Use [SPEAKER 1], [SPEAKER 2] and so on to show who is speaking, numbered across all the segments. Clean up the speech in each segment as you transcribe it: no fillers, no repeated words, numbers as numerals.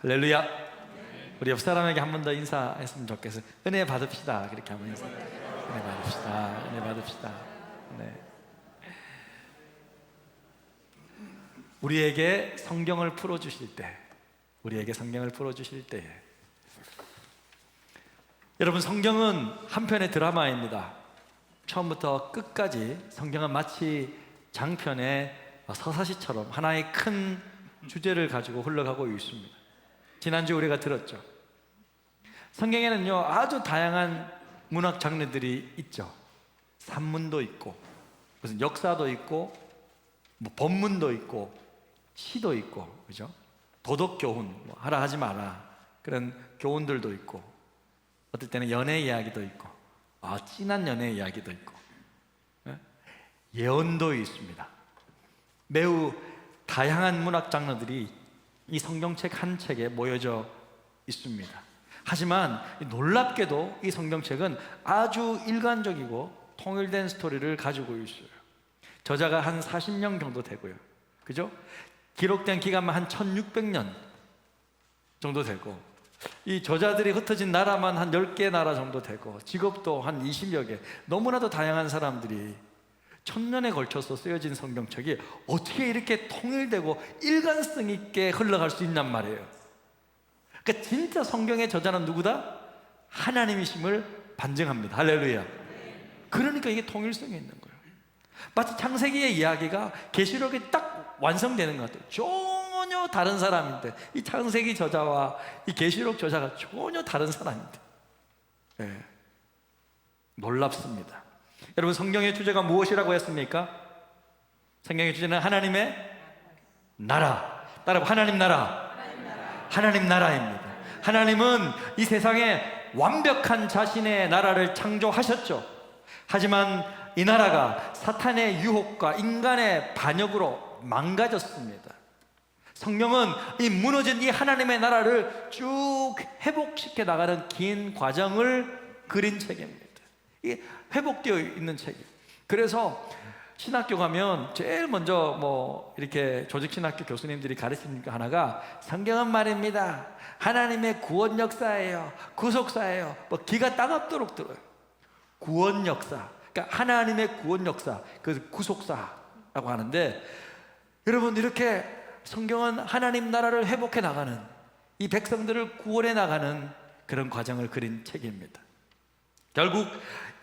[SPEAKER 1] 할렐루야. 우리 옆 사람에게 한 번 더 인사했으면 좋겠어요. 은혜 받읍시다. 그렇게 한번 인사. 은혜 받읍시다. 은혜 받읍시다. 네. 우리에게 성경을 풀어주실 때, 여러분, 성경은 한 편의 드라마입니다. 처음부터 끝까지 성경은 마치 장편의 서사시처럼 하나의 큰 주제를 가지고 흘러가고 있습니다. 지난주 우리가 들었죠. 성경에는요, 아주 다양한 문학 장르들이 있죠. 산문도 있고, 무슨 역사도 있고, 뭐 법문도 있고, 시도 있고, 그죠? 도덕 교훈, 뭐 하라 하지 마라, 그런 교훈들도 있고, 어떨 때는 연애 이야기도 있고, 진한 연애 이야기도 있고, 예언도 있습니다. 매우 다양한 문학 장르들이 이 성경책 한 책에 모여져 있습니다. 하지만 놀랍게도 이 성경책은 아주 일관적이고 통일된 스토리를 가지고 있어요. 저자가 한 40년 정도 되고요, 그죠? 기록된 기간만 한 1600년 정도 되고, 이 저자들이 흩어진 나라만 한 10개 나라 정도 되고, 직업도 한 20여 개, 너무나도 다양한 사람들이 1000년에 걸쳐서 쓰여진 성경책이 어떻게 이렇게 통일되고 일관성 있게 흘러갈 수 있냔 말이에요. 그러니까 진짜 성경의 저자는 누구다? 하나님이심을 반증합니다. 할렐루야. 그러니까 이게 통일성이 있는 거예요. 마치 창세기의 이야기가 계시록에 딱 완성되는 것 같아요. 전혀 다른 사람인데, 이 창세기 저자와 이 계시록 저자가 전혀 다른 사람인데, 네. 놀랍습니다. 여러분, 성경의 주제가 무엇이라고 했습니까? 성경의 주제는 하나님의 나라. 따라서 하나님 나라. 하나님 나라입니다. 하나님은 이 세상에 완벽한 자신의 나라를 창조하셨죠. 하지만 이 나라가 사탄의 유혹과 인간의 반역으로 망가졌습니다. 성경은 이 무너진 이 하나님의 나라를 쭉 회복시켜 나가는 긴 과정을 그린 책입니다. 이게 회복되어 있는 책이에요. 그래서 신학교 가면 제일 먼저 뭐 이렇게 조직신학교 교수님들이 가르치는 게 하나가, 성경은 말입니다, 하나님의 구원 역사예요, 구속사예요. 뭐 기가 따갑도록 들어요. 구원 역사, 그러니까 하나님의 구원 역사, 그 구속사라고 하는데, 여러분, 이렇게 성경은 하나님 나라를 회복해 나가는, 이 백성들을 구원해 나가는 그런 과정을 그린 책입니다. 결국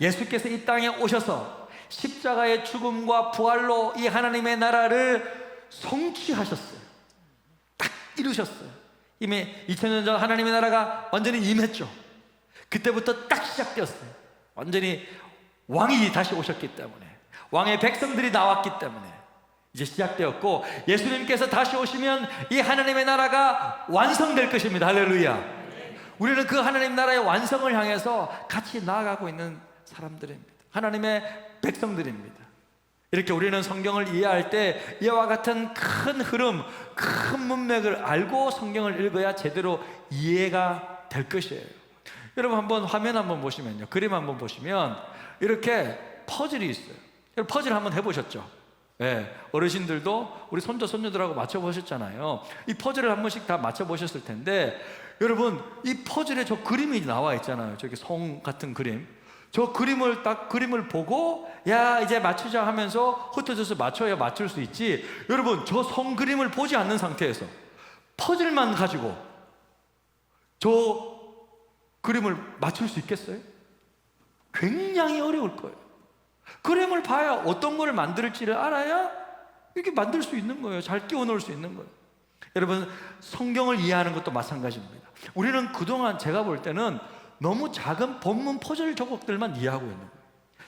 [SPEAKER 1] 예수께서 이 땅에 오셔서 십자가의 죽음과 부활로 이 하나님의 나라를 성취하셨어요. 딱 이루셨어요. 이미 2000년 전 하나님의 나라가 완전히 임했죠. 그때부터 딱 시작되었어요. 완전히 왕이 다시 오셨기 때문에, 왕의 백성들이 나왔기 때문에 이제 시작되었고, 예수님께서 다시 오시면 이 하나님의 나라가 완성될 것입니다. 할렐루야. 우리는 그 하나님 나라의 완성을 향해서 같이 나아가고 있는 사람들입니다. 하나님의 백성들입니다. 이렇게 우리는 성경을 이해할 때 이와 같은 큰 흐름, 큰 문맥을 알고 성경을 읽어야 제대로 이해가 될 것이에요. 여러분, 한번 화면 한번 보시면요, 그림 한번 보시면 이렇게 퍼즐이 있어요. 퍼즐 한번 해보셨죠? 네, 어르신들도 우리 손자 손녀들하고 맞춰보셨잖아요. 이 퍼즐을 한 번씩 다 맞춰보셨을 텐데, 여러분, 이 퍼즐에 저 그림이 나와 있잖아요. 저기 성 같은 그림. 저 그림을 보고, 야, 이제 맞추자 하면서 흩어져서 맞춰야 맞출 수 있지. 여러분, 저 성 그림을 보지 않는 상태에서 퍼즐만 가지고 저 그림을 맞출 수 있겠어요? 굉장히 어려울 거예요. 그림을 봐야 어떤 걸 만들지를 알아야 이렇게 만들 수 있는 거예요. 잘 끼워 넣을 수 있는 거예요. 여러분, 성경을 이해하는 것도 마찬가지입니다. 우리는 그동안 제가 볼 때는 너무 작은 본문 퍼즐 조각들만 이해하고 있는 거예요.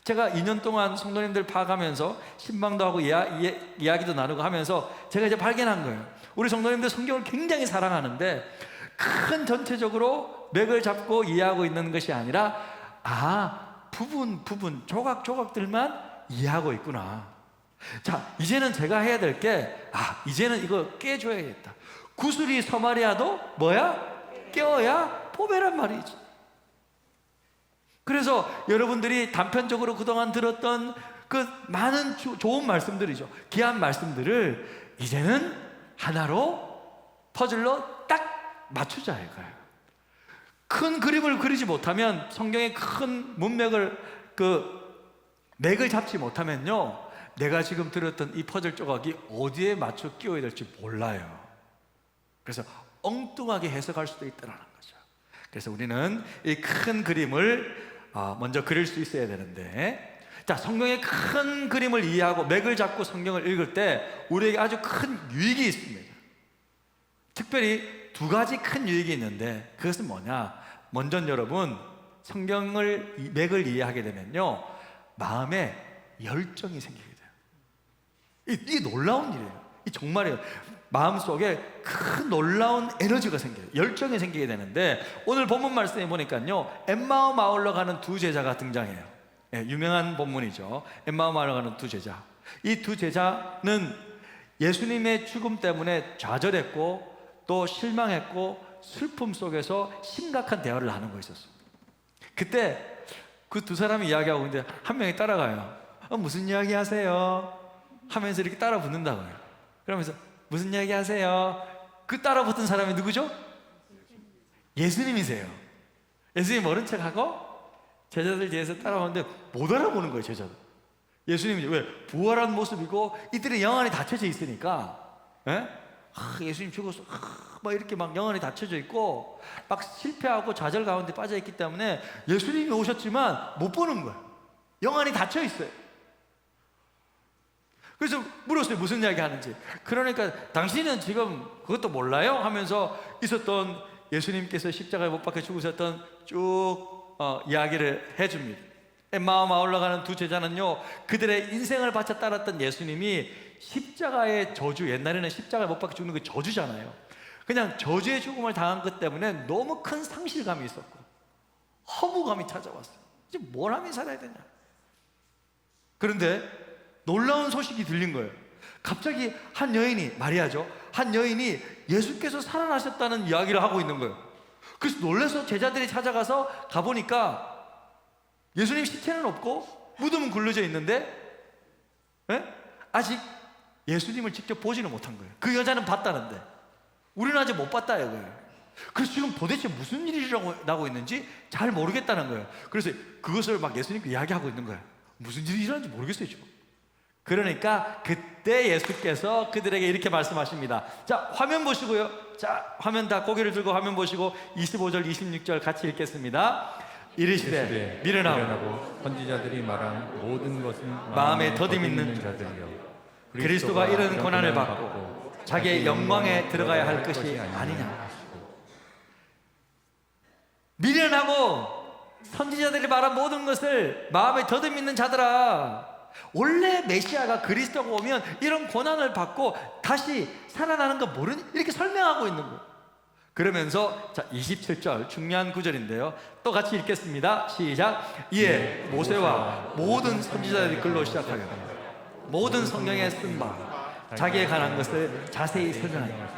[SPEAKER 1] 제가 2년 동안 성도님들 파악하면서 신방도 하고 이야기도 나누고 하면서 제가 이제 발견한 거예요. 우리 성도님들 성경을 굉장히 사랑하는데 큰 전체적으로 맥을 잡고 이해하고 있는 것이 아니라, 부분 조각들만 이해하고 있구나. 자, 이제는 제가 해야 될 게, 이제는 이거 깨줘야겠다. 구슬이 서마리아도 뭐야? 깨어야 보배란 말이지. 그래서 여러분들이 단편적으로 그동안 들었던 그 많은 좋은 말씀들이죠, 귀한 말씀들을 이제는 하나로 퍼즐로 딱 맞추자 이거예요. 큰 그림을 그리지 못하면, 성경의 큰 문맥을 맥을 잡지 못하면요, 내가 지금 들었던 이 퍼즐 조각이 어디에 맞춰 끼워야 될지 몰라요. 그래서 엉뚱하게 해석할 수도 있다는 거죠. 그래서 우리는 이 큰 그림을 먼저 그릴 수 있어야 되는데, 자, 성경의 큰 그림을 이해하고 맥을 잡고 성경을 읽을 때 우리에게 아주 큰 유익이 있습니다. 특별히 두 가지 큰 유익이 있는데, 그것은 뭐냐? 먼저 여러분, 성경을 맥을 이해하게 되면요, 마음에 열정이 생기게 돼요. 이게 놀라운 일이에요. 이 정말이에요. 마음속에 큰 놀라운 에너지가 생겨요. 열정이 생기게 되는데, 오늘 본문 말씀에 보니까요, 엠마오 마을로 가는 두 제자가 등장해요. 유명한 본문이죠. 엠마오 마을로 가는 두 제자. 이 두 제자는 예수님의 죽음 때문에 좌절했고 또 실망했고 슬픔 속에서 심각한 대화를 나누고 있었어요. 그때 그 두 사람이 이야기하고 있는데 한 명이 따라가요. 무슨 이야기 하세요? 하면서 이렇게 따라 붙는다고요. 그러면서 무슨 이야기 하세요? 그 따라 붙은 사람이 누구죠? 예수님이세요. 예수님 모른 척하고 제자들 뒤에서 따라오는데 못 알아보는 거예요, 제자들. 예수님이 왜? 부활한 모습이고 이들의 영안이 닫혀져 있으니까, 예수님 죽었어, 막 이렇게 막 영안이 닫혀져 있고 막 실패하고 좌절 가운데 빠져 있기 때문에 예수님이 오셨지만 못 보는 거예요. 영안이 닫혀 있어요. 그래서 물었어요, 무슨 이야기 하는지. 그러니까 당신은 지금 그것도 몰라요? 하면서 있었던 예수님께서 십자가에 못 박혀 죽으셨던 쭉 이야기를 해줍니다. 엠마오 마을로 가는 두 제자는요, 그들의 인생을 바쳐 따랐던 예수님이 십자가의 저주, 옛날에는 십자가에 못 박혀 죽는 게 저주잖아요. 그냥 저주의 죽음을 당한 것 때문에 너무 큰 상실감이 있었고 허무감이 찾아왔어요. 이제 뭘 하면 살아야 되냐. 그런데 놀라운 소식이 들린 거예요. 갑자기 한 여인이, 마리아죠, 한 여인이 예수께서 살아나셨다는 이야기를 하고 있는 거예요. 그래서 놀라서 제자들이 찾아가서 가보니까 예수님 시체는 없고 무덤은 굴러져 있는데, 아직 예수님을 직접 보지는 못한 거예요. 그 여자는 봤다는데 우리는 아직 못 봤다 이거예요. 그래서 지금 도대체 무슨 일이 일어나고 있는지 잘 모르겠다는 거예요. 그래서 그것을 막 예수님께 이야기하고 있는 거예요. 무슨 일이 일어나는지 모르겠어요 지금. 그러니까 그때 예수께서 그들에게 이렇게 말씀하십니다. 자, 화면 보시고요. 자, 화면 다 고개를 들고 화면 보시고 25절 26절 같이 읽겠습니다. 이르시되 미련하고
[SPEAKER 2] 선지자들이 말한 모든 것은
[SPEAKER 1] 마음에 더디 믿는
[SPEAKER 2] 자들이여,
[SPEAKER 1] 그리스도가 이런 고난을 받고 자기의 영광에 들어가야 할 것이 아니냐. 미련하고 선지자들이 말한 모든 것을 마음에 더디 믿는 자들아, 원래 메시아가 그리스도가 오면 이런 고난을 받고 다시 살아나는 거 모르니? 이렇게 설명하고 있는 거예요. 그러면서 자, 27절 중요한 구절인데요, 또 같이 읽겠습니다. 시작. 이에 모세와 모든 선지자들이 글로 시작하여 모든 성경에 쓴 바 자기에 관한 것을 자세히 설명합니다.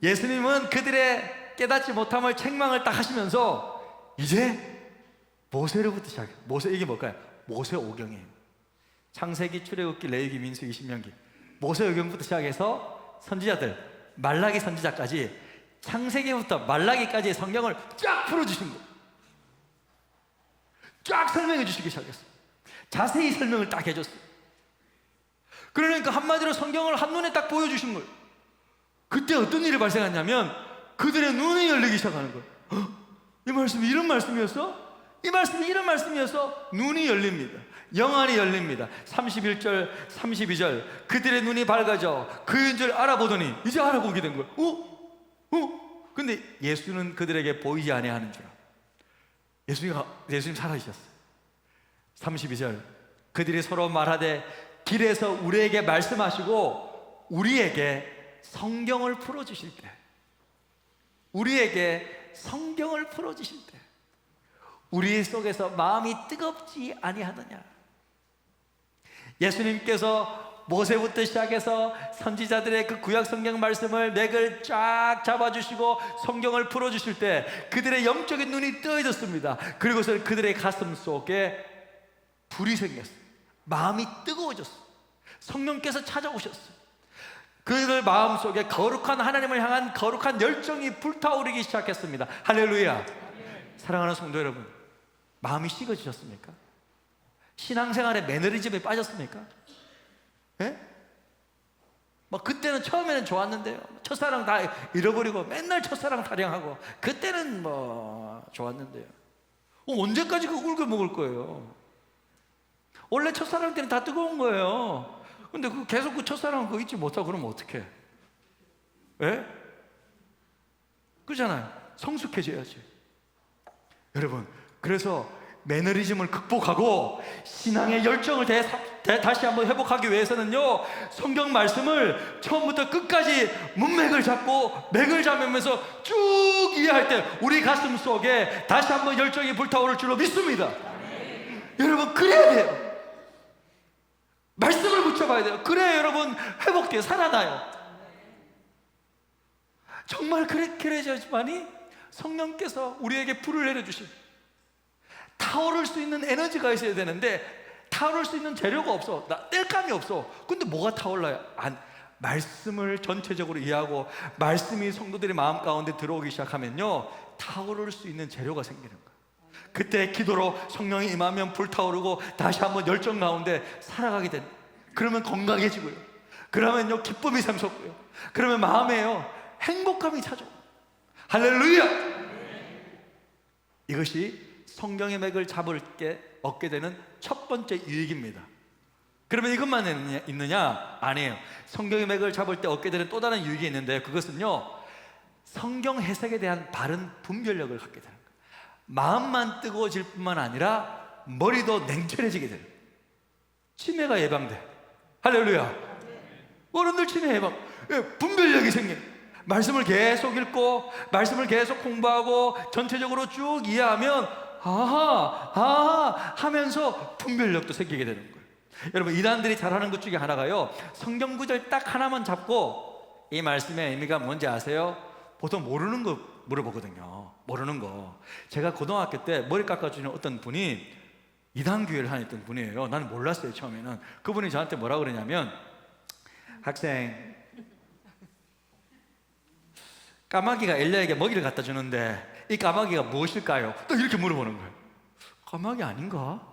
[SPEAKER 1] 예수님은 그들의 깨닫지 못함을 책망을 딱 하시면서 이제 모세로부터 시작해요. 모세, 이게 뭘까요? 모세오경이에요. 창세기, 출애굽기, 레위기, 민수기, 신명기, 모세오경부터 시작해서 선지자들, 말라기 선지자까지 창세기부터 말라기까지의 성경을 쫙 풀어주신 거예요. 쫙 설명해 주시기 시작했어요. 자세히 설명을 딱 해줬어요. 그러니까 한마디로 성경을 한눈에 딱 보여주신 거예요. 그때 어떤 일이 발생했냐면 그들의 눈이 열리기 시작하는 거예요. 이 말씀이 이런 말씀이었어? 이 말씀이 이런 말씀이어서 눈이 열립니다. 영안이 열립니다. 31절 32절 그들의 눈이 밝아져 그인 줄 알아보더니 이제 알아보게 된 거예요. 근데 예수는 그들에게 보이지 아니하는 줄. 예수님 살아계셨어요. 32절 그들이 서로 말하되 길에서 우리에게 말씀하시고 우리에게 성경을 풀어주실 때, 우리에게 성경을 풀어주실 때 우리 속에서 마음이 뜨겁지 아니하느냐. 예수님께서 모세부터 시작해서 선지자들의 그 구약 성경 말씀을 맥을 쫙 잡아주시고 성경을 풀어주실 때 그들의 영적인 눈이 뜨어졌습니다. 그리고서 그들의 가슴 속에 불이 생겼어요. 마음이 뜨거워졌어요. 성령께서 찾아오셨어요. 그들 마음속에 거룩한 하나님을 향한 거룩한 열정이 불타오르기 시작했습니다. 할렐루야. 사랑하는 성도 여러분, 마음이 식어지셨습니까? 신앙생활에 매너리즘에 빠졌습니까? 예? 뭐 그때는 처음에는 좋았는데요, 첫사랑 다 잃어버리고 맨날 첫사랑 타령하고 그때는 뭐 좋았는데요, 언제까지 그 울고 먹을 거예요? 원래 첫사랑 때는 다 뜨거운 거예요. 근데 계속 그 첫사랑 그거 잊지 못하고 그러면 어떡해? 예? 그잖아요. 성숙해져야지. 여러분, 그래서 매너리즘을 극복하고 신앙의 열정을 다시 한번 회복하기 위해서는요, 성경 말씀을 처음부터 끝까지 문맥을 잡고 맥을 잡으면서 쭉 이해할 때 우리 가슴 속에 다시 한번 열정이 불타오를 줄로 믿습니다. 여러분, 그래야 돼요. 말씀을 붙여봐야 돼요. 그래야 여러분 회복돼요. 살아나요. 정말 그래야지만이 성령께서 우리에게 불을 내려주신, 타오를 수 있는 에너지가 있어야 되는데 타오를 수 있는 재료가 없어. 뗄감이 없어. 근데 뭐가 타올라요? 말씀을 전체적으로 이해하고 말씀이 성도들의 마음 가운데 들어오기 시작하면요, 타오를 수 있는 재료가 생기는 거예요. 그때 기도로 성령이 임하면 불타오르고 다시 한번 열정 가운데 살아가게 됩니다. 그러면 건강해지고요, 그러면요 기쁨이 샘솟고요, 그러면 마음에요 행복감이 찾아오고. 할렐루야. 이것이 성경의 맥을 잡을 때 얻게 되는 첫 번째 유익입니다. 그러면 이것만 있느냐? 아니에요. 성경의 맥을 잡을 때 얻게 되는 또 다른 유익이 있는데, 그것은요 성경 해석에 대한 바른 분별력을 갖게 되는 거예요. 마음만 뜨거워질 뿐만 아니라 머리도 냉철해지게 되는 거예요. 치매가 예방돼. 할렐루야. 어른들 치매 예방. 분별력이 생겨요. 말씀을 계속 읽고 말씀을 계속 공부하고 전체적으로 쭉 이해하면 아하 하면서 분별력도 생기게 되는 거예요. 여러분, 이단들이 잘하는 것 중에 하나가요, 성경 구절 딱 하나만 잡고 이 말씀의 의미가 뭔지 아세요? 보통 모르는 거 물어보거든요. 모르는 거. 제가 고등학교 때 머리 깎아주는 어떤 분이 이단 교회를 다녔던 분이에요. 나는 몰랐어요, 처음에는. 그분이 저한테 뭐라 그러냐면, 학생, 까마귀가 엘리야에게 먹이를 갖다 주는데 이 까마귀가 무엇일까요? 또 이렇게 물어보는 거예요. 까마귀 아닌가?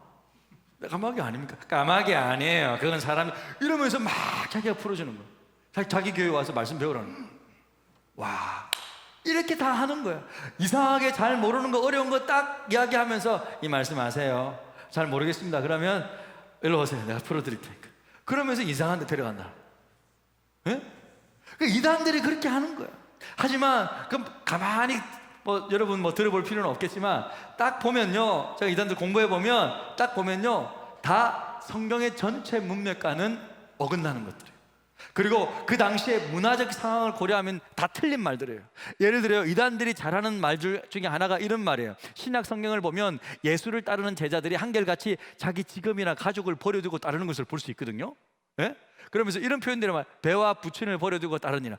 [SPEAKER 1] 까마귀 아닙니까? 까마귀 아니에요, 그건 사람이. 이러면서 막 자기가 풀어주는 거예요. 자기 교회 와서 말씀 배우라는 거예요. 와, 이렇게 다 하는 거예요. 이상하게 잘 모르는 거, 어려운 거 딱 이야기하면서 이 말씀 아세요? 잘 모르겠습니다. 그러면 일로 오세요, 내가 풀어드릴 테니까. 그러면서 이상한 데 데려간다. 예? 이단들이 그렇게 하는 거예요. 하지만 그럼 가만히 여러분 들어볼 필요는 없겠지만 딱 보면요, 제가 이단들 공부해 보면 딱 보면요, 다 성경의 전체 문맥과는 어긋나는 것들이에요. 그리고 그 당시에 문화적 상황을 고려하면 다 틀린 말들이에요. 예를 들어 이단들이 잘하는 말들 중에 하나가 이런 말이에요. 신약 성경을 보면 예수를 따르는 제자들이 한결같이 자기 직업이나 가족을 버려두고 따르는 것을 볼 수 있거든요. 예? 그러면서 이런 표현들을 말, 배와 부친을 버려두고 따르니라,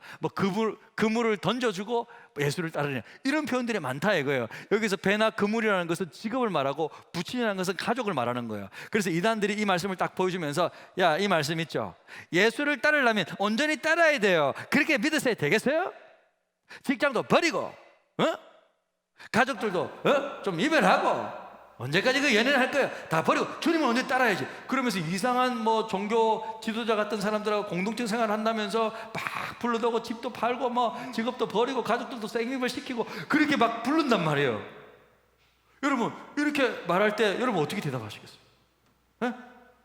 [SPEAKER 1] 그물을 던져주고 예수를 따르니라, 이런 표현들이 많다 이거예요. 여기서 배나 그물이라는 것은 직업을 말하고 부친이라는 것은 가족을 말하는 거예요. 그래서 이단들이 이 말씀을 딱 보여주면서, 야, 이 말씀 있죠, 예수를 따르려면 온전히 따라야 돼요. 그렇게 믿으셔야 되겠어요? 직장도 버리고, 가족들도 좀 이별하고, 언제까지 그 연애를 할 거야? 다 버리고 주님을 언제 따라야지. 그러면서 이상한 종교 지도자 같은 사람들하고 공동체 생활을 한다면서 막 불러대고 집도 팔고 직업도 버리고 가족들도 생입을 시키고 그렇게 막 부른단 말이에요. 여러분, 이렇게 말할 때 여러분 어떻게 대답하시겠어요?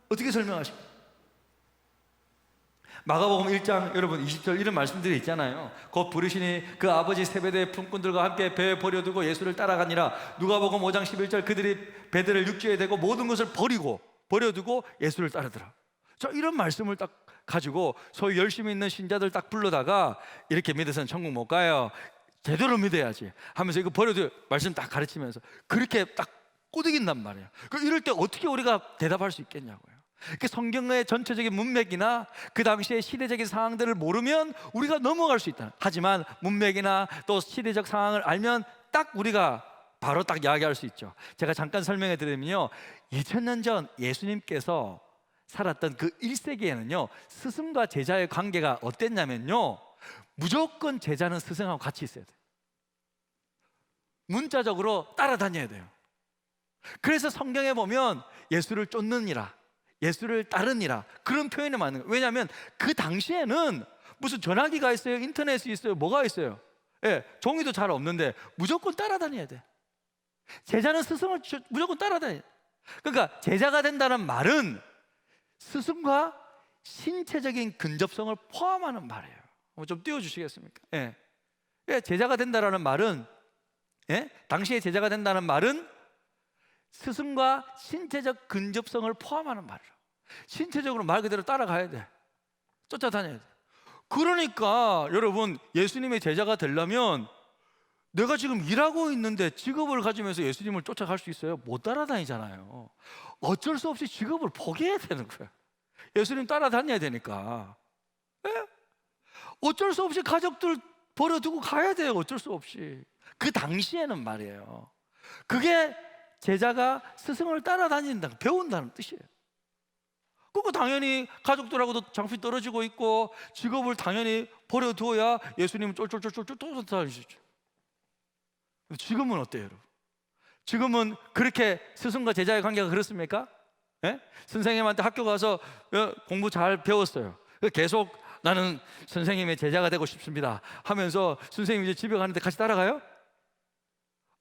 [SPEAKER 1] 어떻게 설명하십니까? 마가복음 1장 여러분 20절 이런 말씀들이 있잖아요. 곧 부르시니 그 아버지 세베대의 품꾼들과 함께 배에 버려두고 예수를 따라가니라. 누가복음 5장 11절 그들이 배들을 육지에 대고 모든 것을 버려두고 예수를 따르더라. 자, 이런 말씀을 딱 가지고 소위 열심히 있는 신자들 딱 불러다가 이렇게 믿어서는 천국 못 가요, 제대로 믿어야지 하면서 이거 버려두고 말씀 딱 가르치면서 그렇게 딱 꼬드긴단 말이에요. 이럴 때 어떻게 우리가 대답할 수 있겠냐고요. 성경의 전체적인 문맥이나 그 당시의 시대적인 상황들을 모르면 우리가 넘어갈 수 있다. 하지만 문맥이나 또 시대적 상황을 알면 딱 우리가 바로 딱 이야기할 수 있죠. 제가 잠깐 설명해 드리면요, 2000년 전 예수님께서 살았던 그 1세기에는요 스승과 제자의 관계가 어땠냐면요, 무조건 제자는 스승하고 같이 있어야 돼요. 문자적으로 따라다녀야 돼요. 그래서 성경에 보면 예수를 쫓느니라, 예수를 따르니라, 그런 표현이 많은 거예요. 왜냐하면 그 당시에는 무슨 전화기가 있어요, 인터넷이 있어요, 뭐가 있어요? 예, 종이도 잘 없는데 무조건 따라다녀야 돼. 제자는 스승을 무조건 따라다녀야 돼. 그러니까 제자가 된다는 말은 스승과 신체적인 근접성을 포함하는 말이에요. 좀 띄워주시겠습니까? 예. 예, 제자가 된다는 말은, 예? 당시에 제자가 된다는 말은 스승과 신체적 근접성을 포함하는 말이에요. 신체적으로 말 그대로 따라가야 돼. 쫓아다녀야 돼. 그러니까 여러분, 예수님의 제자가 되려면 내가 지금 일하고 있는데 직업을 가지면서 예수님을 쫓아갈 수 있어요? 못 따라다니잖아요. 어쩔 수 없이 직업을 포기해야 되는 거예요. 예수님 따라다녀야 되니까. 예? 어쩔 수 없이 가족들 버려두고 가야 돼요. 어쩔 수 없이. 그 당시에는 말이에요. 그게 제자가 스승을 따라다닌다, 배운다는 뜻이에요. 그거 당연히 가족들하고도 장피 떨어지고 있고 직업을 당연히 버려두어야 예수님은 쫄쫄쫄쫄 쫓아다니시죠. 지금은 어때요, 여러분? 지금은 그렇게 스승과 제자의 관계가 그렇습니까? 예? 선생님한테 학교 가서 공부 잘 배웠어요. 계속 나는 선생님의 제자가 되고 싶습니다 하면서 선생님 이제 집에 가는데 같이 따라가요?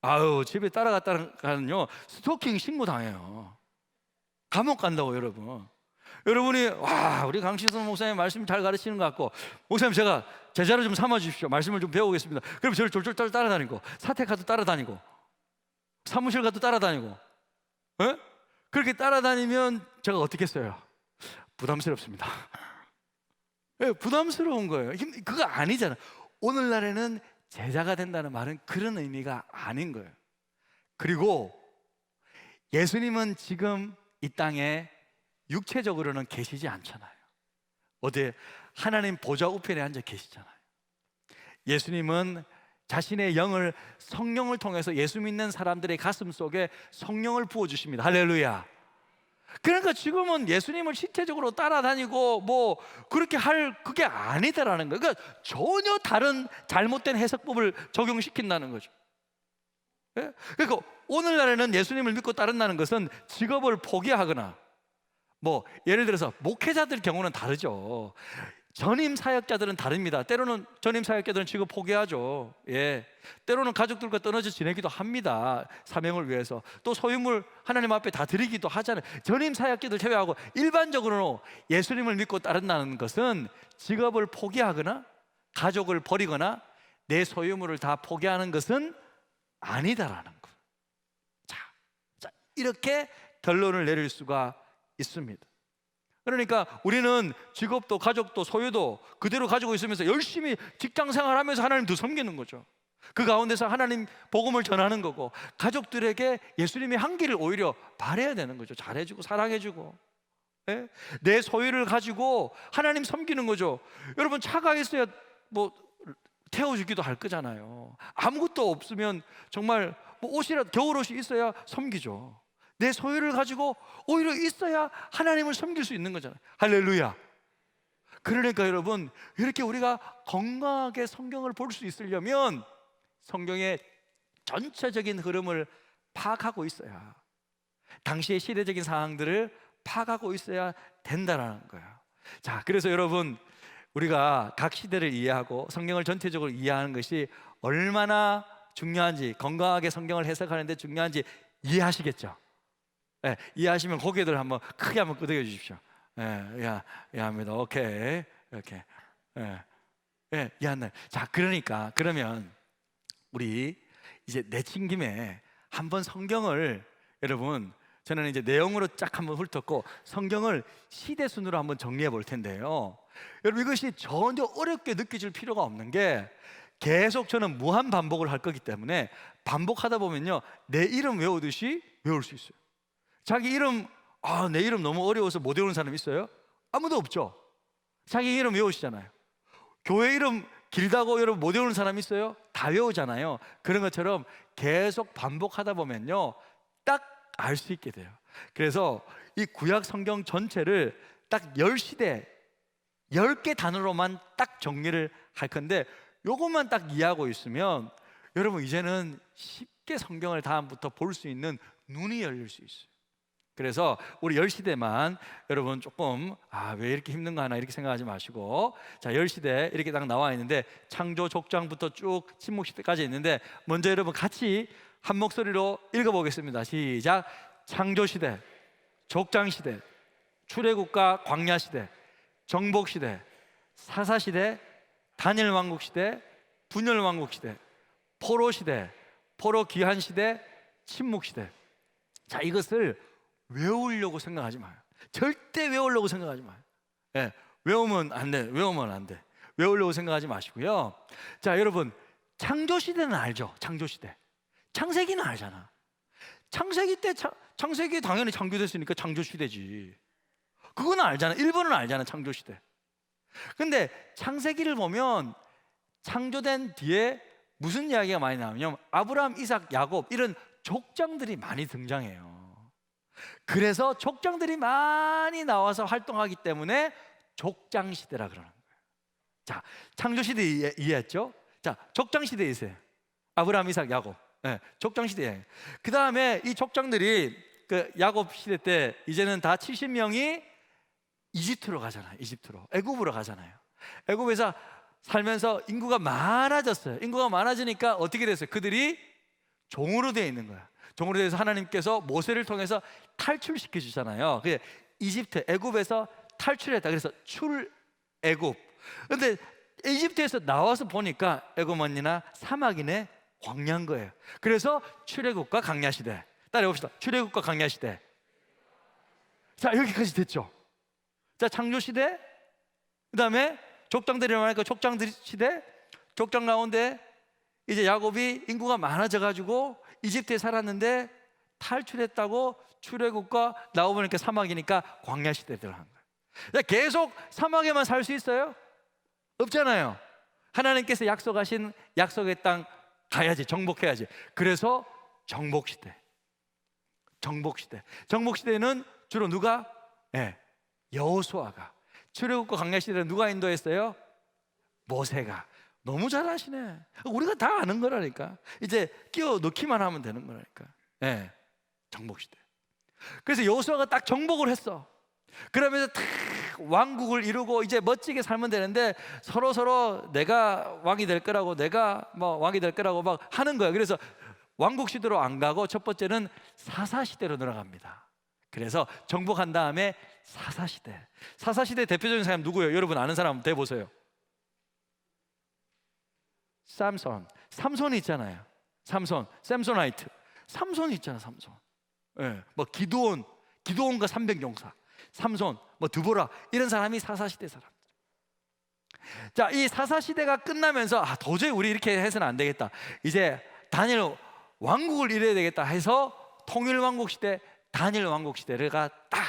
[SPEAKER 1] 아유, 집에 따라갔다가는요 스토킹 신고 당해요. 감옥 간다고. 여러분이 와, 우리 강신선 목사님 말씀 잘 가르치는 것 같고, 목사님 제가 제자로 좀 삼아 주십시오, 말씀을 좀 배우겠습니다. 그럼 저를 쫄쫄 따라다니고, 사택 가도 따라다니고, 사무실 가도 따라다니고, 에? 그렇게 따라다니면 제가 어떻게 했어요? 부담스럽습니다. 예, 부담스러운 거예요. 그거 아니잖아. 오늘날에는 제자가 된다는 말은 그런 의미가 아닌 거예요. 그리고 예수님은 지금 이 땅에 육체적으로는 계시지 않잖아요. 어디 하나님 보좌 우편에 앉아 계시잖아요. 예수님은 자신의 영을, 성령을 통해서 예수 믿는 사람들의 가슴 속에 성령을 부어주십니다. 할렐루야. 그러니까 지금은 예수님을 신체적으로 따라다니고 뭐 그렇게 할 그게 아니다라는 거예요. 그러니까 전혀 다른 잘못된 해석법을 적용시킨다는 거죠. 예? 그러니까 오늘날에는 예수님을 믿고 따른다는 것은 직업을 포기하거나, 뭐 예를 들어서 목회자들 경우는 다르죠. 전임 사역자들은 다릅니다. 때로는 전임 사역자들은 직업 포기하죠. 예, 때로는 가족들과 떨어져 지내기도 합니다. 사명을 위해서. 또 소유물 하나님 앞에 다 드리기도 하잖아요. 전임 사역자들 제외하고 일반적으로 예수님을 믿고 따른다는 것은 직업을 포기하거나 가족을 버리거나 내 소유물을 다 포기하는 것은 아니다라는 거예요. 자, 이렇게 결론을 내릴 수가 있습니다. 그러니까 우리는 직업도 가족도 소유도 그대로 가지고 있으면서 열심히 직장 생활하면서 하나님 더 섬기는 거죠. 그 가운데서 하나님 복음을 전하는 거고, 가족들에게 예수님의 향기를 오히려 바라야 되는 거죠. 잘해주고 사랑해주고. 예? 내 소유를 가지고 하나님 섬기는 거죠. 여러분, 차가 있어야 뭐 태워주기도 할 거잖아요. 아무것도 없으면 정말 뭐 옷이라도, 겨울옷이 있어야 섬기죠. 내 소유를 가지고 오히려 있어야 하나님을 섬길 수 있는 거잖아요. 할렐루야. 그러니까 여러분, 이렇게 우리가 건강하게 성경을 볼 수 있으려면 성경의 전체적인 흐름을 파악하고 있어야, 당시의 시대적인 상황들을 파악하고 있어야 된다는 거예요. 자, 그래서 여러분, 우리가 각 시대를 이해하고 성경을 전체적으로 이해하는 것이 얼마나 중요한지, 건강하게 성경을 해석하는 데 중요한지 이해하시겠죠? 예, 이해하시면 고개들 한번 크게 한번 끄덕여 주십시오. 예, 이해합니다. 오케이, 이렇게. 이해하나요? 자, 그러면 우리 이제 내친 김에 한번 성경을, 여러분, 저는 이제 내용으로 쫙 한번 훑었고 성경을 시대 순으로 한번 정리해 볼 텐데요. 여러분, 이것이 전혀 어렵게 느껴질 필요가 없는 게, 계속 저는 무한 반복을 할 거기 때문에 반복하다 보면요, 내 이름 외우듯이 외울 수 있어요. 자기 이름, 내 이름 너무 어려워서 못 외우는 사람 있어요? 아무도 없죠. 자기 이름 외우시잖아요. 교회 이름 길다고 여러분 못 외우는 사람 있어요? 다 외우잖아요. 그런 것처럼 계속 반복하다 보면요, 딱 알 수 있게 돼요. 그래서 이 구약 성경 전체를 딱 10시대 10개 단어로만 딱 정리를 할 건데, 요것만 딱 이해하고 있으면 여러분 이제는 쉽게 성경을 다음부터 볼 수 있는 눈이 열릴 수 있어요. 그래서 우리 10시대만 여러분 조금 왜 이렇게 힘든가 하나 이렇게 생각하지 마시고, 자 10시대 이렇게 딱 나와 있는데 창조 족장부터 쭉 침묵시대까지 있는데, 먼저 여러분 같이 한 목소리로 읽어보겠습니다. 시작. 창조시대, 족장시대, 출애굽과 광야시대, 정복시대, 사사시대, 다니엘왕국시대, 분열왕국시대, 포로시대, 포로귀환시대, 침묵시대. 자, 이것을 외우려고 생각하지 마요. 절대 외우려고 생각하지 마요. 예, 외우면 안 돼. 외우면 안 돼. 외우려고 생각하지 마시고요. 자, 여러분 창조시대는 알죠? 창조시대. 창세기는 알잖아. 창세기 때 창세기 당연히 창조됐으니까 창조시대지. 그거는 알잖아. 일본은 알잖아. 창조시대. 근데 창세기를 보면 창조된 뒤에 무슨 이야기가 많이 나오냐면 아브라함, 이삭, 야곱 이런 족장들이 많이 등장해요. 그래서 족장들이 많이 나와서 활동하기 때문에 족장시대라 그러는 거예요. 자, 창조시대 이해했죠? 자, 족장시대에 있어요. 아브라함, 이삭, 야곱. 네, 족장시대에. 그 다음에 이 족장들이 그 야곱 시대 때 이제는 다 70명이 이집트로 가잖아요. 이집트로, 애굽으로 가잖아요. 애굽에서 살면서 인구가 많아졌어요. 인구가 많아지니까 어떻게 됐어요? 그들이 종으로 되어 있는 거야. 종으로 되어서 하나님께서 모세를 통해서 탈출시켜 주잖아요. 그게 이집트, 애굽에서 탈출했다. 그래서 출애굽. 근데 이집트에서 나와서 보니까 애굽만이나 사막이네, 광야인 거예요. 그래서 출애굽과 광야시대. 따라해봅시다. 출애굽과 광야시대. 자, 여기까지 됐죠. 자, 창조시대, 그 다음에 족장들이 많으니까 족장들 시대. 족장 가운데 이제 야곱이 인구가 많아져가지고 이집트에 살았는데 탈출했다고 출애굽과 나와보니까 사막이니까 광야시대 들어간 거예요. 계속 사막에만 살 수 있어요? 없잖아요. 하나님께서 약속하신 약속의 땅 가야지, 정복해야지. 그래서 정복시대. 정복시대. 정복시대는 주로 누가? 여호수아가. 출애굽과 광야시대는 누가 인도했어요? 모세가. 너무 잘하시네. 우리가 다 아는 거라니까. 이제 끼워 넣기만 하면 되는 거라니까. 정복시대. 그래서 여호수아가 딱 정복을 했어. 그러면서 탁 왕국을 이루고 이제 멋지게 살면 되는데 서로 내가 왕이 될 거라고, 내가 뭐 왕이 될 거라고 막 하는 거야. 그래서 왕국 시대로 안 가고 첫 번째는 사사 시대로 들어갑니다. 그래서 정복한 다음에 사사시대. 사사시대 대표적인 사람 누구예요? 여러분 아는 사람 대보세요. 삼손이 있잖아요. 샘소나이트. 삼손이 있잖아. 삼손. 뭐 기드온과 300용사. 삼손, 뭐 드보라 이런 사람이 사사시대 사람들. 자, 이 사사시대가 끝나면서 도저히 우리 이렇게 해서는 안 되겠다. 이제 다니엘 왕국을 이뤄야 되겠다 해서 통일왕국 시대, 다니엘 왕국 시대가 딱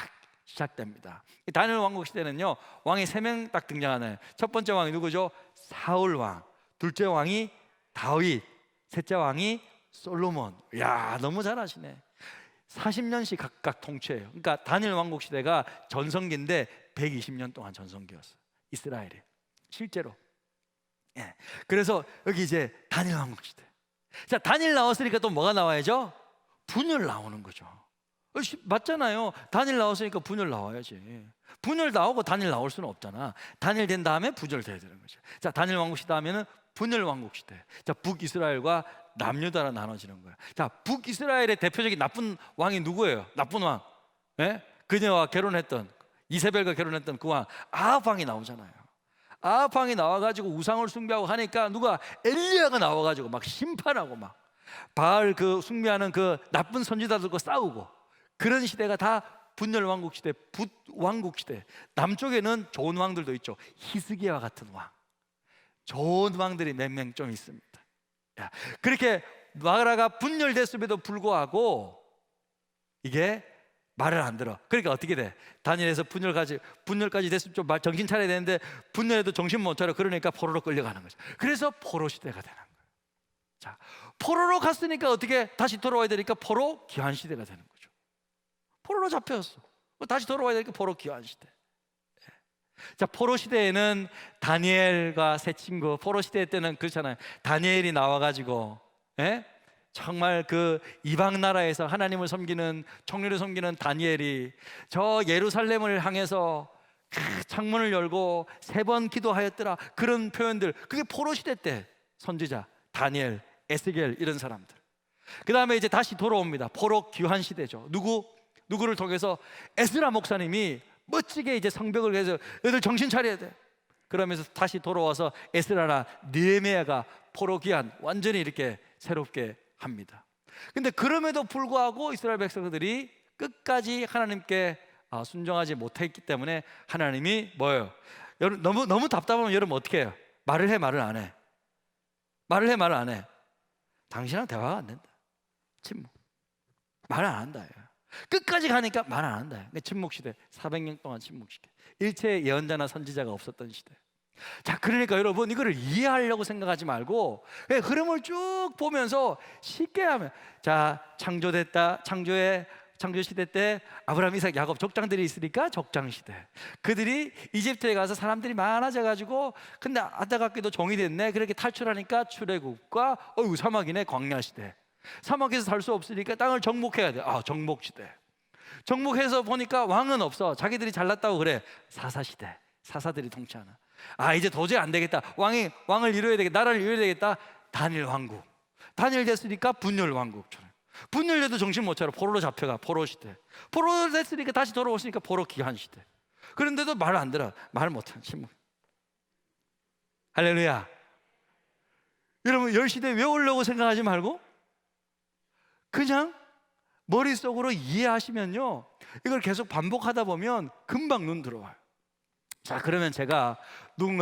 [SPEAKER 1] 시작됩니다. 다니엘 왕국 시대는요, 왕이 3명 딱 등장하나요? 첫 번째 왕이 누구죠? 사울 왕. 둘째 왕이 다윗. 셋째 왕이 솔로몬. 야, 너무 잘하시네. 40년씩 각각 통치해요. 그러니까 다니엘 왕국 시대가 전성기인데 120년 동안 전성기였어요. 이스라엘이 실제로. 그래서 여기 이제 다니엘 왕국 시대. 자, 다니엘 나왔으니까 또 뭐가 나와야죠? 분열 나오는 거죠. 맞잖아요. 다니엘 나왔으니까 분열 나와야지. 분열 나오고 다니엘 나올 수는 없잖아. 다니엘 된 다음에 분열 돼야 되는 거죠. 자, 다니엘 왕국 시대 하면은 분열 왕국 시대. 자, 북이스라엘과 남유다로 나눠지는 거야. 자, 북이스라엘의 대표적인 나쁜 왕이 누구예요? 나쁜 왕. 그녀와 결혼했던, 이세벨과 결혼했던 그 왕, 아합 왕이 나오잖아요. 아합 왕이 나와가지고 우상을 숭배하고 하니까 누가? 엘리야가 나와가지고 막 심판하고 막 바알 그 숭배하는 그 나쁜 선지자들과 싸우고, 그런 시대가 다 분열 왕국 시대, 북왕국 시대. 남쪽에는 좋은 왕들도 있죠. 히스기야와 같은 왕. 좋은 왕들이 몇 명 좀 있습니다. 그렇게 나라가 분열됐음에도 불구하고 이게 말을 안 들어. 그러니까 어떻게 돼? 다니엘에서 분열까지 됐으면 좀 정신 차려야 되는데 분열해도 정신 못 차려. 그러니까 포로로 끌려가는 거죠. 그래서 포로 시대가 되는 거예요. 자, 포로로 갔으니까 어떻게 다시 돌아와야 되니까 포로 귀환 시대가 되는 거죠. 포로로 잡혔어. 다시 돌아와야 되니까 포로 귀환 시대. 자, 포로 시대에는 다니엘과 세 친구, 포로 시대 때는 그렇잖아요. 다니엘이 나와가지고, 예? 정말 그 이방 나라에서 하나님을 섬기는, 청년을 섬기는 다니엘이 저 예루살렘을 향해서 창문을 열고 3번 기도하였더라, 그런 표현들, 그게 포로 시대 때 선지자 다니엘, 에스겔 이런 사람들. 그 다음에 이제 다시 돌아옵니다. 포로 귀환 시대죠. 누구를 통해서? 에스라 목사님이 멋지게 이제 성벽을 해서 너희들 정신 차려야 돼, 그러면서 다시 돌아와서 에스라나 느헤미야가 포로 귀환 완전히 이렇게 새롭게 합니다. 근데 그럼에도 불구하고 이스라엘 백성들이 끝까지 하나님께 순종하지 못했기 때문에 하나님이 뭐예요? 여러분 너무 답답하면 여러분 어떻게 해요? 말을 해, 말을 안 해? 말을 해, 말을 안 해? 당신이랑 대화가 안 된다. 침묵. 말을 안 한다. 끝까지 가니까 말 안 한다. 침묵 시대, 400년 동안 침묵 시대. 일체 예언자나 선지자가 없었던 시대. 자, 그러니까 여러분 이거를 이해하려고 생각하지 말고 그냥 흐름을 쭉 보면서 쉽게 하면, 자, 창조됐다. 창조 시대 때 아브라함, 이삭, 야곱 족장들이 있으니까 족장 시대. 그들이 이집트에 가서 사람들이 많아져 가지고, 근데 안타깝게도 종이 됐네. 그렇게 탈출하니까 출애굽과 사막이네, 광야 시대. 사막에서 살 수 없으니까 땅을 정복해야 돼. 정복 시대. 정복해서 보니까 왕은 없어. 자기들이 잘났다고 그래. 사사 시대. 사사들이 통치하나. 이제 도저히 안 되겠다. 왕을 이뤄야 되겠다. 나라를 이뤄야 되겠다. 단일 왕국. 단일 됐으니까 분열 왕국처럼. 분열돼도 정신 못 차려. 포로로 잡혀가. 포로 시대. 포로 됐으니까 다시 돌아오시니까 포로 귀환 시대. 그런데도 말 안 들어. 말 못하는 침묵. 할렐루야. 여러분 10시대 외우려고 생각하지 말고 그냥 머릿속으로 이해하시면요, 이걸 계속 반복하다 보면 금방 눈 들어와요. 자, 그러면 제가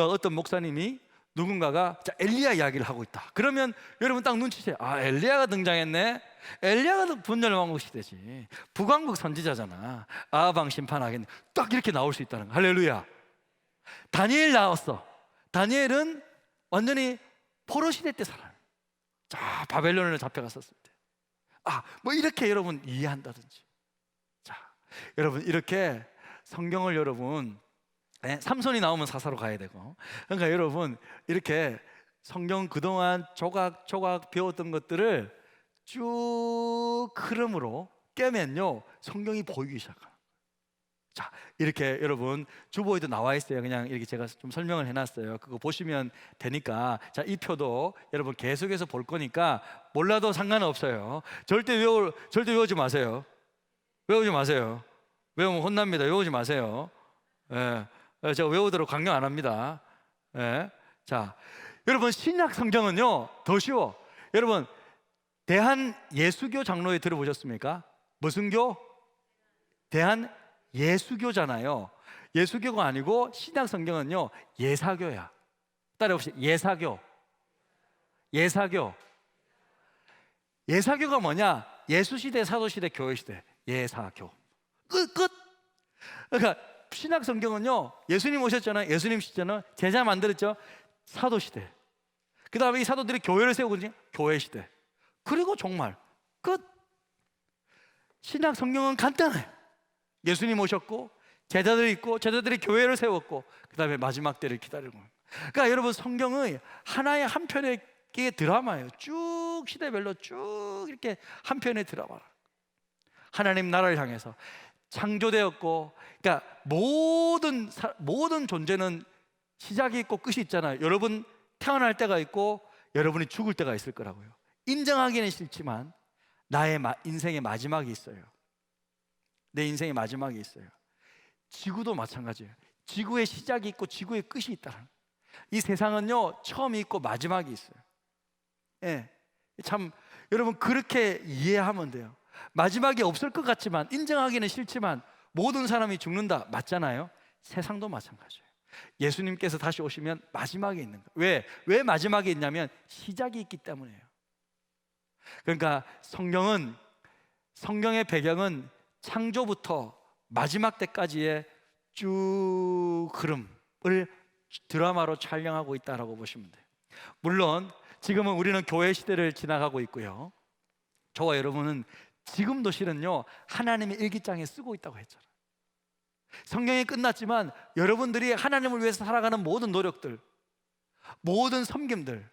[SPEAKER 1] 어떤 목사님이 누군가가 엘리야 이야기를 하고 있다. 그러면 여러분 딱 눈치채요. 엘리야가 등장했네. 엘리야가 분열 왕국 시대지. 북왕국 선지자잖아. 아방 심판하겠네. 딱 이렇게 나올 수 있다는 거. 할렐루야. 다니엘 나왔어. 다니엘은 완전히 포로 시대 때 살아요. 자, 바벨론으로 잡혀갔었을 때. 뭐 이렇게 여러분 이해한다든지. 자, 여러분 이렇게 성경을 여러분, 삼손이 나오면 사사로 가야 되고, 그러니까 여러분 이렇게 성경 그동안 조각조각 배웠던 것들을 쭉 흐름으로 깨면요, 성경이 보이기 시작합니다. 자, 이렇게 여러분 주보에도 나와 있어요. 그냥 이렇게 제가 좀 설명을 해놨어요. 그거 보시면 되니까. 자, 이 표도 여러분 계속해서 볼 거니까 몰라도 상관없어요. 절대 외우지 마세요. 외우지 마세요. 외우면 혼납니다. 외우지 마세요. 제가 외우도록 강요 안 합니다. 자, 여러분 신약 성경은요 더 쉬워. 여러분 대한 예수교 장로회 들어보셨습니까? 무슨 교? 대한 예수교잖아요. 예수교가 아니고 신약 성경은요 예사교야. 따라해보시죠. 예사교가 뭐냐? 예수시대, 사도시대, 교회시대. 예사교. 끝. 그러니까 신약 성경은요, 예수님 오셨잖아요. 예수님 시대는 제자 만들었죠. 사도시대. 그 다음에 이 사도들이 교회를 세우거든요. 교회시대. 그리고 종말. 끝. 신약 성경은 간단해요. 예수님 오셨고 제자들이 있고 제자들이 교회를 세웠고 그 다음에 마지막 때를 기다리고. 그러니까 여러분 성경의 하나의 한 편의 드라마예요. 쭉 시대별로 쭉 이렇게 한 편의 드라마. 하나님 나라를 향해서 창조되었고, 그러니까 모든 존재는 시작이 있고 끝이 있잖아요. 여러분 태어날 때가 있고 여러분이 죽을 때가 있을 거라고요. 인정하기는 싫지만 나의 인생의 마지막이 있어요. 내 인생의 마지막이 있어요. 지구도 마찬가지예요. 지구의 시작이 있고 지구의 끝이 있다. 이 세상은요 처음이 있고 마지막이 있어요. 참 여러분 그렇게 이해하면 돼요. 마지막이 없을 것 같지만, 인정하기는 싫지만 모든 사람이 죽는다. 맞잖아요. 세상도 마찬가지예요. 예수님께서 다시 오시면 마지막에 있는 거예요. 왜 마지막에 있냐면 시작이 있기 때문이에요. 그러니까 성경의 배경은 창조부터 마지막 때까지의 쭉 흐름을 드라마로 촬영하고 있다라고 보시면 돼요. 물론 지금은 우리는 교회 시대를 지나가고 있고요, 저와 여러분은 지금도 실은요 하나님의 일기장에 쓰고 있다고 했잖아요. 성경이 끝났지만 여러분들이 하나님을 위해서 살아가는 모든 노력들, 모든 섬김들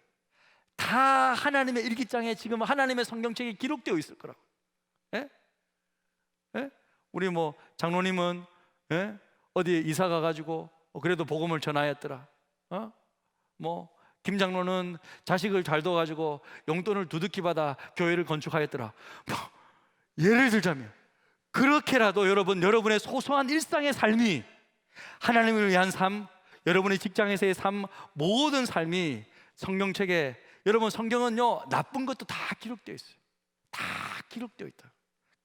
[SPEAKER 1] 다 하나님의 일기장에 지금 하나님의 성경책에 기록되어 있을 거라고. 예? 예? 우리 뭐 장로님은 어디 이사 가가지고 그래도 복음을 전하였더라. 뭐 김 장로는 자식을 잘 둬가지고 용돈을 두둑히 받아 교회를 건축하였더라. 뭐 예를 들자면 그렇게라도 여러분의 소소한 일상의 삶이, 하나님을 위한 삶, 여러분의 직장에서의 삶, 모든 삶이 성경책에, 여러분 성경은요 나쁜 것도 다 기록되어 있어요. 다 기록되어 있다.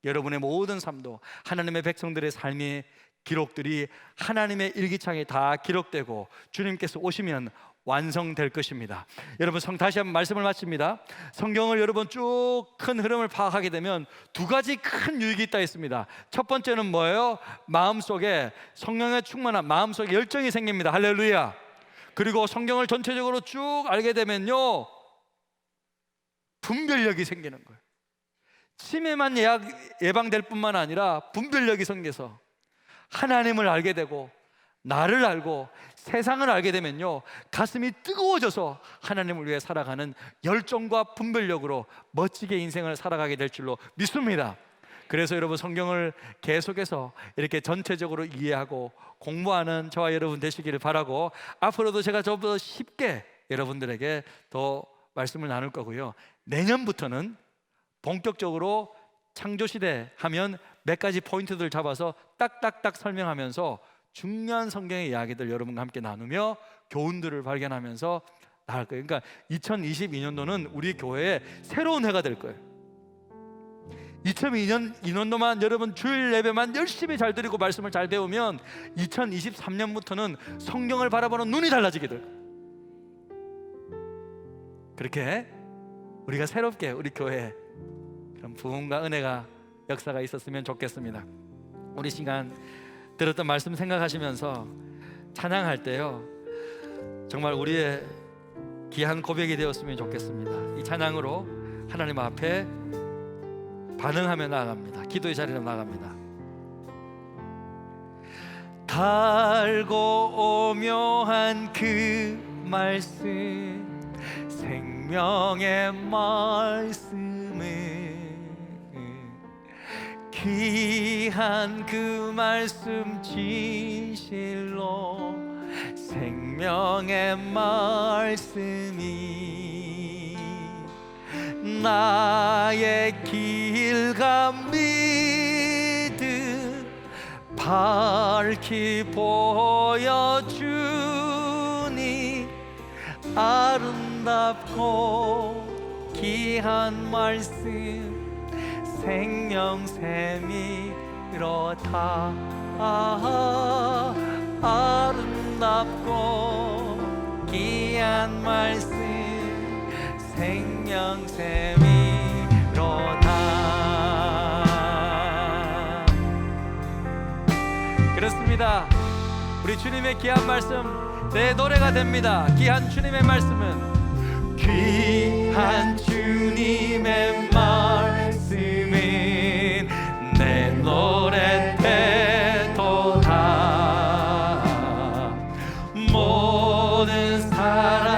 [SPEAKER 1] 여러분의 모든 삶도 하나님의 백성들의 삶의 기록들이 하나님의 일기장에 다 기록되고 주님께서 오시면 완성될 것입니다. 여러분 다시 한번 말씀을 마칩니다. 성경을 여러분 쭉 큰 흐름을 파악하게 되면 두 가지 큰 유익이 있다 했습니다. 첫 번째는 뭐예요? 마음속에 성령에 충만한 마음속에 열정이 생깁니다. 할렐루야. 그리고 성경을 전체적으로 쭉 알게 되면요 분별력이 생기는 거예요. 치매만 예방될 뿐만 아니라 분별력이 생겨서 하나님을 알게 되고 나를 알고 세상을 알게 되면요 가슴이 뜨거워져서 하나님을 위해 살아가는 열정과 분별력으로 멋지게 인생을 살아가게 될 줄로 믿습니다. 그래서 여러분 성경을 계속해서 이렇게 전체적으로 이해하고 공부하는 저와 여러분 되시기를 바라고, 앞으로도 제가 저보다 쉽게 여러분들에게 더 말씀을 나눌 거고요. 내년부터는 본격적으로 창조시대 하면 몇 가지 포인트들 잡아서 딱딱딱 설명하면서 중요한 성경의 이야기들 여러분과 함께 나누며 교훈들을 발견하면서 나갈 거예요. 그러니까 2022년도는 우리 교회의 새로운 해가 될 거예요. 2002년도만 여러분 주일 예배만 열심히 잘 드리고 말씀을 잘 배우면 2023년부터는 성경을 바라보는 눈이 달라지게 될 거예요. 그렇게 우리가 새롭게 우리 교회에 그런 부흥과 은혜가 역사가 있었으면 좋겠습니다. 우리 시간 들었던 말씀 생각하시면서 찬양할 때요 정말 우리의 귀한 고백이 되었으면 좋겠습니다. 이 찬양으로 하나님 앞에 반응하며 나아갑니다. 기도의 자리로 나아갑니다. 달고 오묘한 그 말씀, 생명의 말씀은 귀한 그 말씀 진실로 생명의 말씀이 나의 길과 믿음 밝히 보여주니 아름답고 귀한 말씀 생명샘이로 다 아름답고 귀한 말씀 생명샘이로 다. 그렇습니다. 우리 주님의 귀한 말씀 내 노래가 됩니다. 귀한 주님의 말씀은 귀한 주님의 말씀은 내 노래 되도다. 모든 사람